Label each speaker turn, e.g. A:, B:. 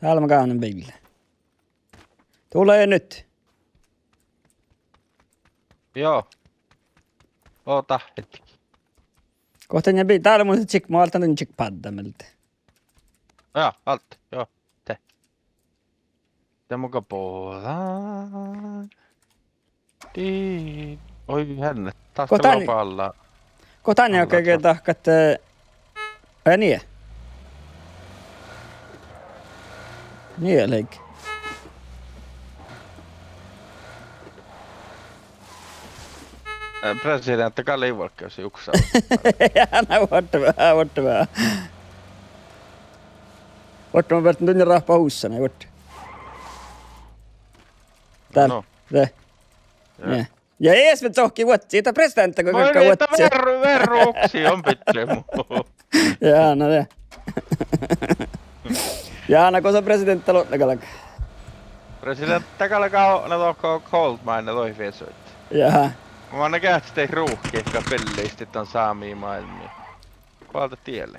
A: Täällä mä käännän Ville. Tulee nyt.
B: Joo. Oota hetki.
A: Kohta ne täällä mun se chick, mä altan chick paddamelta.
B: Joo, alt. Joo, te. Te muka puhutaan. Oi hänne, taas
A: Kohta
B: kello
A: niin-
B: palaa.
A: Kohta ne oikein tahkat... Ai niin. Niin, leikki.
B: Presidentti Kalle Ivolkki yksi.
A: Gärna vattavaa. Vart on varit tunnin rahpa huussana, vart. Täällä.
B: No.
A: Se. Ja. Ja ees me tohki vuot siitä presidentti, kun
B: Moi
A: kakka
B: niitä
A: vuotsia.
B: verruuksi on pittle muu.
A: Jaana se. Jaana, kun se presidentti luottakalak.
B: Presidentti Kalle on cold mine toi viesuit.
A: Jaha.
B: Mä näkään sitä ruuhki, jotka pelleistit on saamia maailmia. Kuolta tielle.